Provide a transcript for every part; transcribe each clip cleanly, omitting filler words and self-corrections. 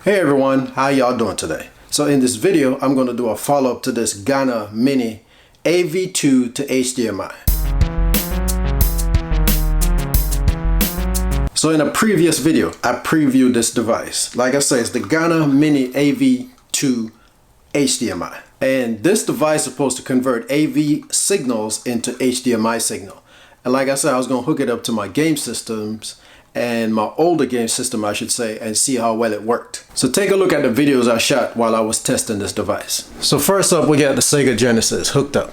Hey everyone, how y'all doing today? So in this video, I'm going to do a follow-up to this Ghana Mini AV2 to HDMI. So in a previous video, I previewed this device. Like I said, it's the Ghana Mini AV2 HDMI. And this device is supposed to convert AV signals into HDMI signal. And like I said, I was going to hook it up to my game systems and my older game system, I should say, and see how well it worked. So take a look at the videos I shot while I was testing this device. So first up, we got the SEGA Genesis hooked up.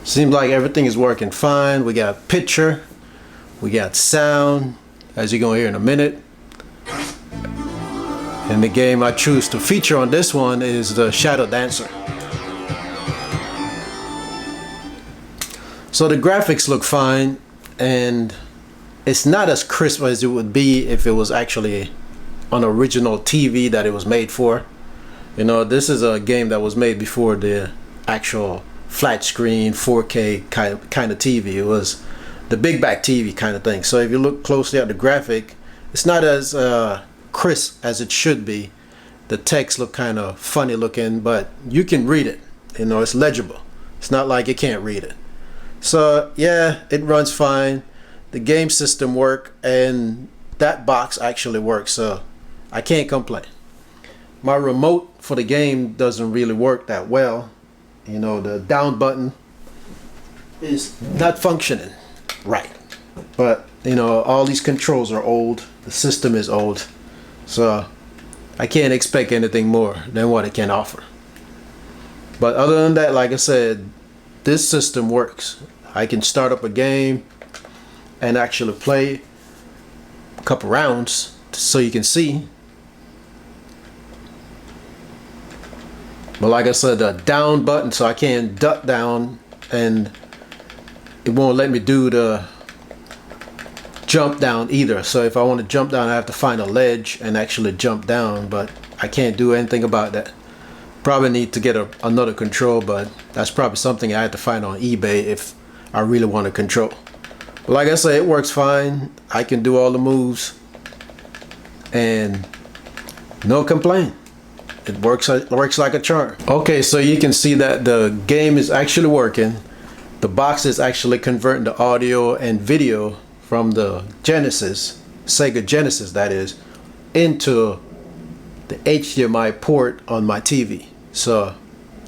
Seems like everything is working fine. We got picture, we got sound, as you're gonna hear in a minute. And the game I choose to feature on this one is the Shadow Dancer. So the graphics look fine, and it's not as crisp as it would be if it was actually on original TV that it was made for. You know, this is a game that was made before the actual flat screen 4K kind of TV. It was the big back TV kind of thing. So if you look closely at the graphic, it's not as crisp as it should be. The text look kind of funny looking, but you can read it. You know, it's legible. It's not like you can't read it. So yeah, it runs fine. The game system work, and that box actually works, so I can't complain. My remote for the game doesn't really work that well. You know, the down button is not functioning right. But you know, all these controls are old, the system is old, so I can't expect anything more than what it can offer. But other than that, like I said, this system works. I can start up a game and actually play a couple rounds so you can see. But like I said, the down button, so I can't duck down, and it won't let me do the jump down either. So if I want to jump down, I have to find a ledge and actually jump down, but I can't do anything about that. Probably need to get another control, but that's probably something I have to find on eBay if I really want to control. Like I say, it works fine. I can do all the moves and no complaint. It works like a charm. Okay, so you can see that the game is actually working. The box is actually converting the audio and video from the Genesis, SEGA Genesis that is, into the HDMI port on my TV. So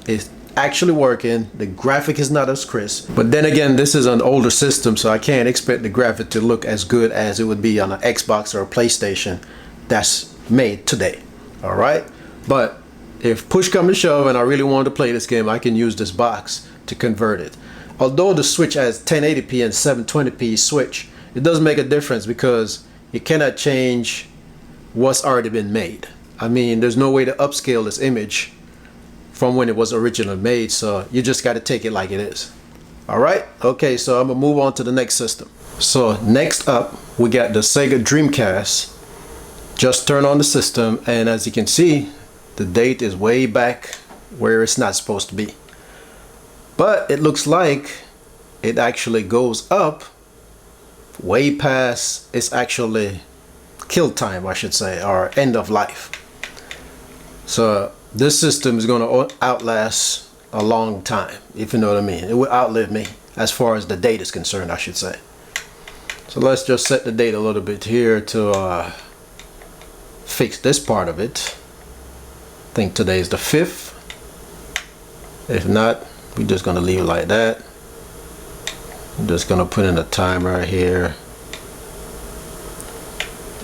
it's actually working. The graphic is not as crisp, but then again, this is an older system, so I can't expect the graphic to look as good as it would be on an Xbox or a PlayStation that's made today. All right, but if push comes to shove and I really want to play this game, I can use this box to convert it. Although the switch has 1080p and 720p switch, it doesn't make a difference because you cannot change what's already been made. I mean, there's no way to upscale this image from when it was originally made, so you just got to take it like it is. All right, okay, so I'm gonna move on to the next system. So next up, we got the Sega Dreamcast. Just turn on the system, and as you can see, the date is way back where it's not supposed to be, but it looks like it actually goes up way past its actually kill time, I should say, or end of life. So this system is going to outlast a long time, if you know what I mean. It will outlive me as far as the date is concerned, I should say. So let's just set the date a little bit here to fix this part of it. I think today is the 5th. If not, we're just going to leave it like that. I'm just going to put in a timer here.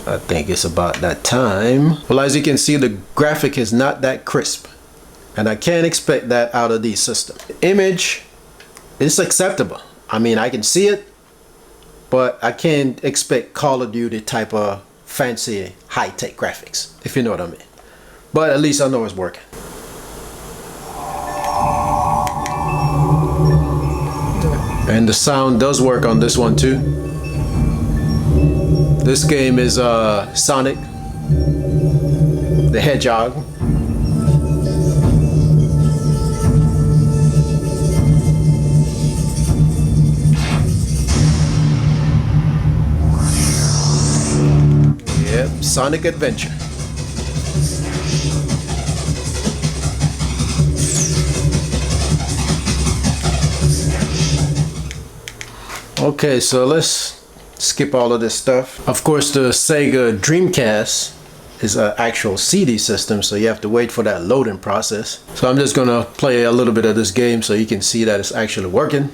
I think it's about that time. Well, as you can see, the graphic is not that crisp, and I can't expect that out of these systems. The image is acceptable. I mean, I can see it, but I can't expect Call of Duty type of fancy high-tech graphics, if you know what I mean. But at least I know it's working. And the sound does work on this one too. This game is Sonic the Hedgehog. Yep, Sonic Adventure. Okay, so let's skip all of this stuff. Of course, the Sega Dreamcast is an actual CD system, so you have to wait for that loading process. So I'm just gonna play a little bit of this game so you can see that it's actually working.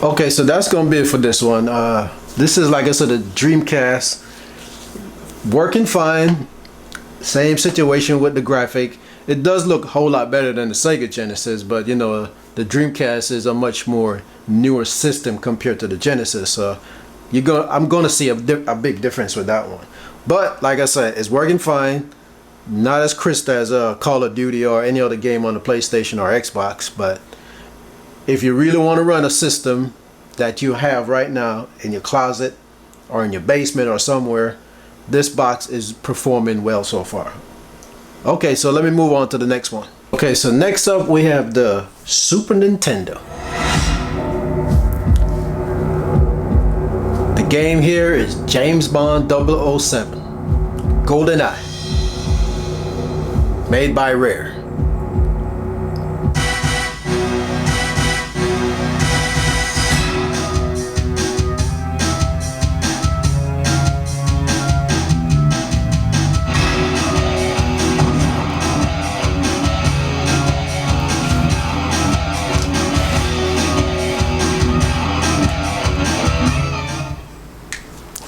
Okay, so that's gonna be it for this one. This is, like I said, the Dreamcast, working fine. Same situation with the graphic. It does look a whole lot better than the Sega Genesis, but you know, the Dreamcast is a much more newer system compared to the Genesis, so I'm gonna see a big difference with that one. But like I said, it's working fine. Not as crisp as Call of Duty or any other game on the PlayStation or Xbox, but if you really want to run a system that you have right now in your closet or in your basement or somewhere, this box is performing well so far. Okay, so let me move on to the next one. Okay, so next up we have the Super Nintendo. The game here is James Bond 007 GoldenEye, made by Rare.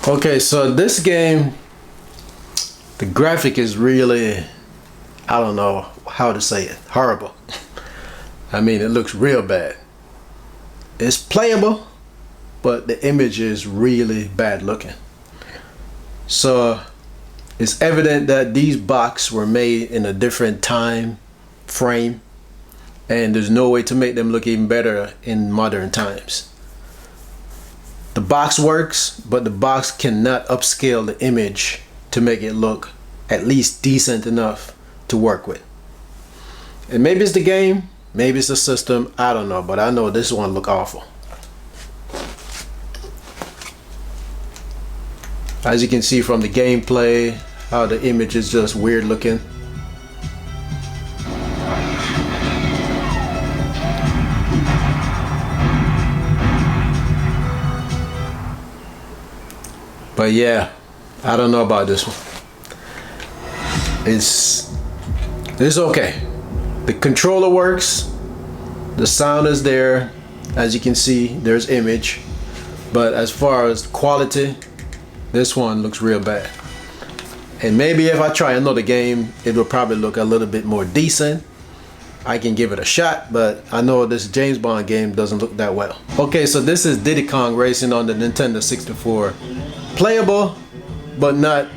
Okay, so this game, the graphic is really, I don't know how to say it, horrible. I mean, it looks real bad. It's playable, but the image is really bad looking. So it's evident that these boxes were made in a different time frame, and there's no way to make them look even better in modern times. The box works, but the box cannot upscale the image to make it look at least decent enough to work with. And maybe it's the game, maybe it's the system, I don't know, but I know this one look awful. As you can see from the gameplay, how the image is just weird looking. But yeah, I don't know about this one. It's okay. The controller works, the sound is there, as you can see, there's image. But as far as quality, this one looks real bad. And maybe if I try another game, it will probably look a little bit more decent. I can give it a shot, but I know this James Bond game doesn't look that well. Okay, so this is Diddy Kong Racing on the Nintendo 64. Playable, but not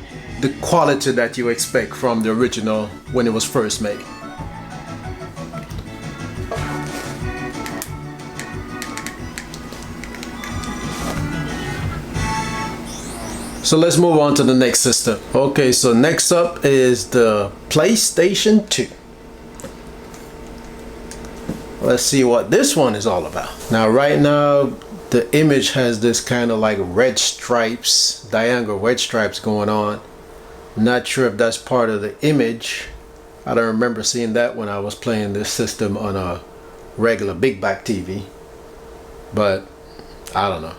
the quality that you expect from the original when it was first made. So let's move on to the next system. Okay, so next up is the PlayStation 2. Let's see what this one is all about. Now, right now, the image has this kind of like red stripes, diagonal red stripes going on. Not sure if that's part of the image. I don't remember seeing that when I was playing this system on a regular big back TV. But I don't know.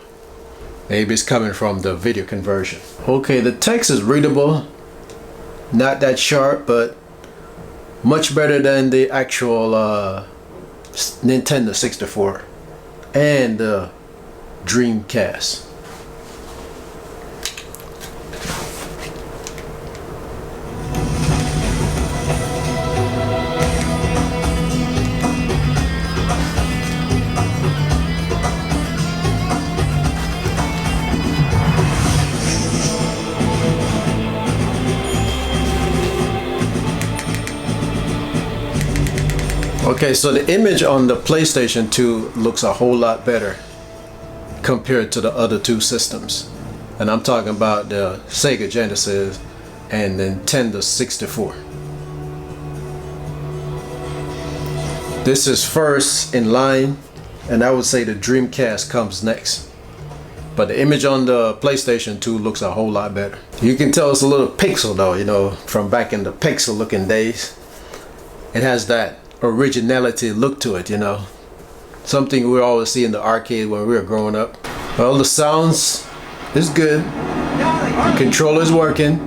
Maybe it's coming from the video conversion. Okay, the text is readable. Not that sharp, but much better than the actual Nintendo 64 and the Dreamcast. Okay, so the image on the PlayStation 2 looks a whole lot better compared to the other two systems. And I'm talking about the Sega Genesis and Nintendo 64. This is first in line, and I would say the Dreamcast comes next. But the image on the PlayStation 2 looks a whole lot better. You can tell it's a little pixel though, you know, from back in the pixel looking days. It has that originality look to it, you know. Something we always see in the arcade when we were growing up. Well, the sounds is good. The controller is working.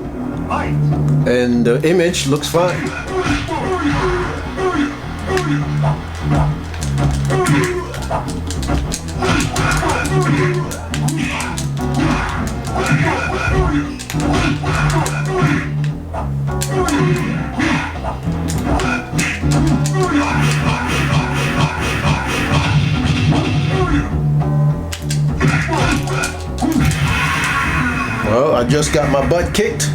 And the image looks fine. Well, I just got my butt kicked.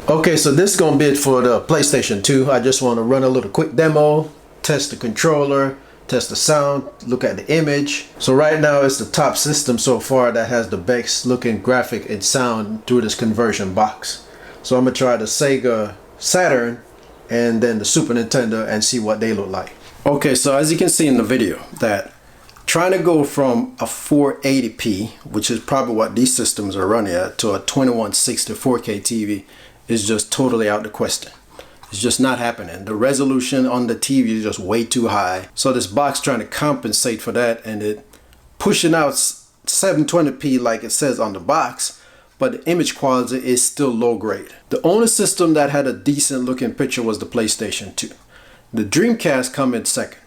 Okay, so this is gonna be it for the PlayStation 2. I just want to run a little quick demo, test the controller, test the sound, look at the image. So right now it's the top system so far that has the best looking graphic and sound through this conversion box. So I'm gonna try the Sega Saturn and then the Super Nintendo and see what they look like. Okay, so as you can see in the video, that trying to go from a 480p, which is probably what these systems are running at, to a 2160 4K TV is just totally out the question. It's just not happening. The resolution on the TV is just way too high. So this box trying to compensate for that, and it pushing out 720p like it says on the box, but the image quality is still low grade. The only system that had a decent looking picture was the PlayStation 2. The Dreamcast come in second.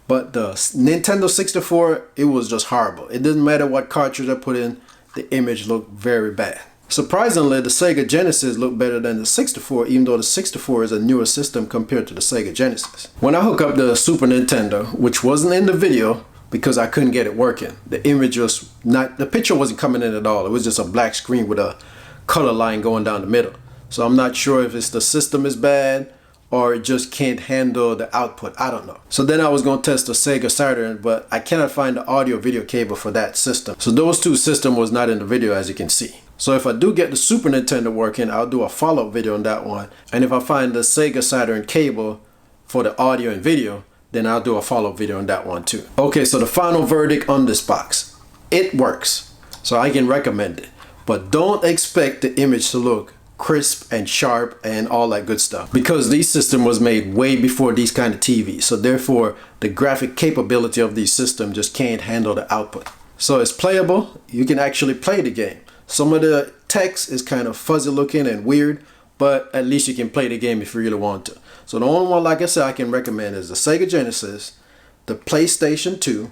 But the Nintendo 64, it was just horrible. It didn't matter what cartridge I put in, the image looked very bad. Surprisingly, the Sega Genesis looked better than the 64, even though the 64 is a newer system compared to the Sega Genesis. When I hook up the Super Nintendo, which wasn't in the video because I couldn't get it working, the image was not, the picture wasn't coming in at all. It was just a black screen with a color line going down the middle. So I'm not sure if it's the system is bad or it just can't handle the output. I don't know. So then I was going to test the Sega Saturn, but I cannot find the audio video cable for that system. So those two systems was not in the video, as you can see. So if I do get the Super Nintendo working, I'll do a follow-up video on that one. And if I find the Sega Saturn cable for the audio and video, then I'll do a follow-up video on that one too. Okay, so the final verdict on this box. It works. So I can recommend it. But don't expect the image to look crisp and sharp and all that good stuff, because these system was made way before these kind of TVs. So therefore the graphic capability of these systems just can't handle the output. So it's playable. You can actually play the game. Some of the text is kind of fuzzy looking and weird, but at least you can play the game if you really want to. So the only one, like I said, I can recommend is the Sega Genesis, the PlayStation 2,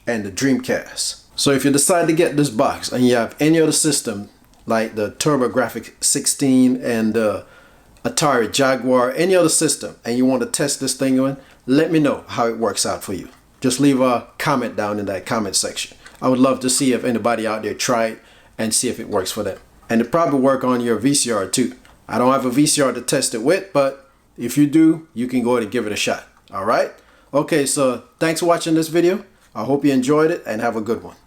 and the Dreamcast. So if you decide to get this box and you have any other system like the TurboGrafx 16 and the Atari Jaguar, any other system, and you want to test this thing on, let me know how it works out for you. Just leave a comment down in that comment section. I would love to see if anybody out there tried and see if it works for them. And it probably work on your VCR too. I don't have a VCR to test it with, but if you do, you can go ahead and give it a shot. All right? Okay, so thanks for watching this video. I hope you enjoyed it and have a good one.